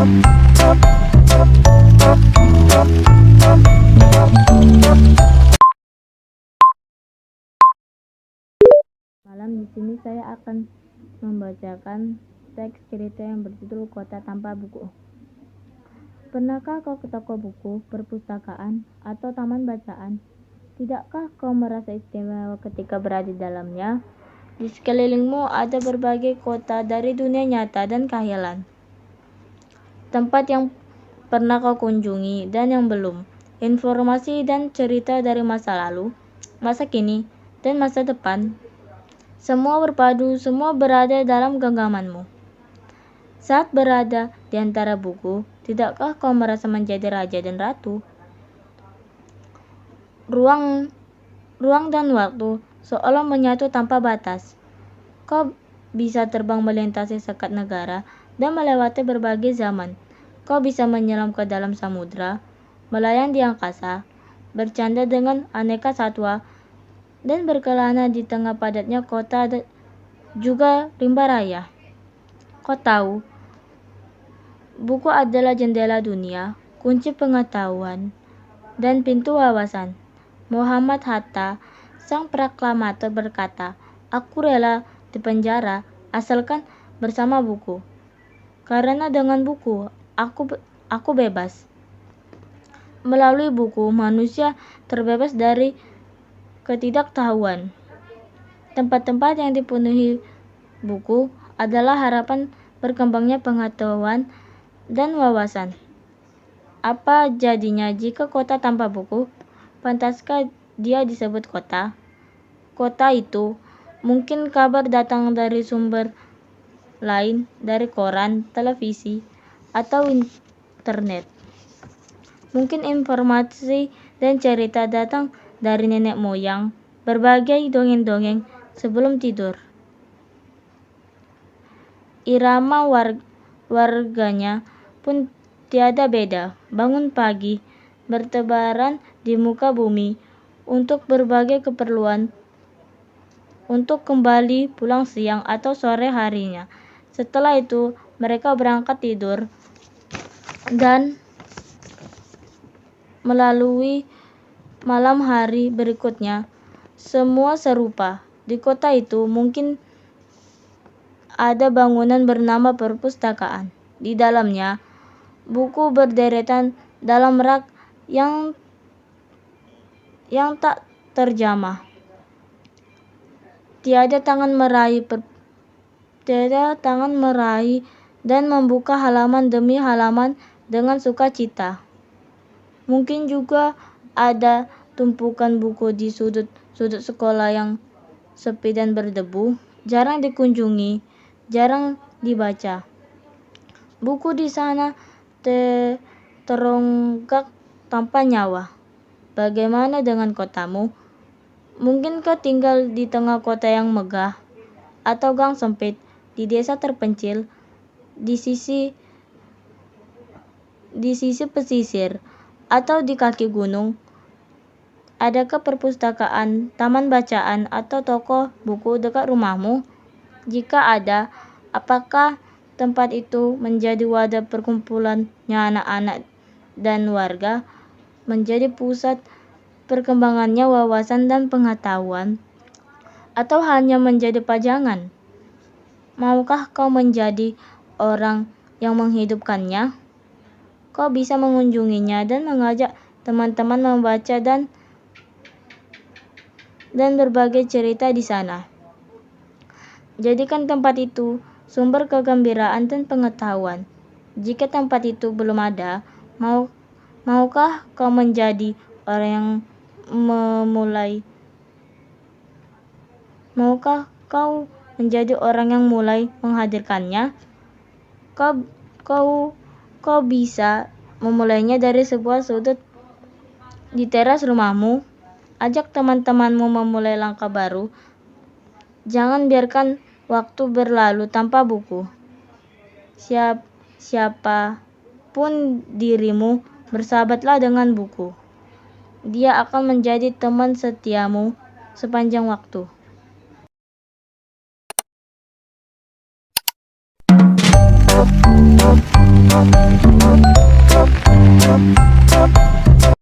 Malam di sini saya akan membacakan teks cerita yang berjudul Kota Tanpa Buku. Pernahkah kau ke toko buku, perpustakaan, atau taman bacaan? Tidakkah kau merasa istimewa ketika berada di dalamnya? Di sekelilingmu ada berbagai kota dari dunia nyata dan khayalan. Tempat yang pernah kau kunjungi dan yang belum. Informasi dan cerita dari masa lalu, masa kini, dan masa depan. Semua berpadu, semua berada dalam genggamanmu. Saat berada di antara buku, tidakkah kau merasa menjadi raja dan ratu? Ruang dan waktu seolah menyatu tanpa batas. Kau bisa terbang melintasi sekat negara dan melewati berbagai zaman. Kau bisa menyelam ke dalam samudra, melayang di angkasa, bercanda dengan aneka satwa, dan berkelana di tengah padatnya kota juga rimba raya. Kau tahu, buku adalah jendela dunia, kunci pengetahuan, dan pintu wawasan. Muhammad Hatta, sang proklamator berkata, "Aku rela dipenjara asalkan bersama buku. Karena dengan buku, aku bebas." Melalui buku, manusia terbebas dari ketidaktahuan. Tempat-tempat yang dipenuhi buku adalah harapan berkembangnya pengetahuan dan wawasan. Apa jadinya jika kota tanpa buku? Pantaskah dia disebut kota? Kota itu mungkin kabar datang dari sumber lain, dari koran, televisi, atau internet. Mungkin informasi dan cerita datang dari nenek moyang, berbagai dongeng-dongeng sebelum tidur. Irama warganya pun tiada beda. Bangun pagi, bertebaran di muka bumi untuk berbagai keperluan, untuk kembali pulang siang atau sore harinya. Setelah itu, mereka berangkat tidur dan melalui malam hari berikutnya. Semua serupa. Di kota itu mungkin ada bangunan bernama perpustakaan. Di dalamnya, buku berderetan dalam rak yang tak terjamah. Tiada tangan meraih dan membuka halaman demi halaman dengan sukacita. Mungkin juga ada tumpukan buku di sudut-sudut sekolah yang sepi dan berdebu, jarang dikunjungi, jarang dibaca. Buku di sana teronggak tanpa nyawa. Bagaimana dengan kotamu? Mungkin kau tinggal di tengah kota yang megah, atau gang sempit, di desa terpencil, di sisi pesisir, atau di kaki gunung. Adakah perpustakaan, taman bacaan, atau toko buku dekat rumahmu? Jika ada, apakah tempat itu menjadi wadah perkumpulannya anak-anak dan warga, menjadi pusat perkembangannya wawasan dan pengetahuan, atau hanya menjadi pajangan? Maukah kau menjadi orang yang menghidupkannya? Kau bisa mengunjunginya dan mengajak teman-teman membaca dan berbagai cerita di sana. Jadikan tempat itu sumber kegembiraan dan pengetahuan. Jika tempat itu belum ada, maukah kau menjadi orang yang Maukah kau menjadi orang yang mulai menghadirkannya? Kau bisa memulainya dari sebuah sudut di teras rumahmu. Ajak teman-temanmu memulai langkah baru. Jangan biarkan waktu berlalu tanpa buku. Siapapun dirimu, bersahabatlah dengan buku. Dia akan menjadi teman setiamu sepanjang waktu.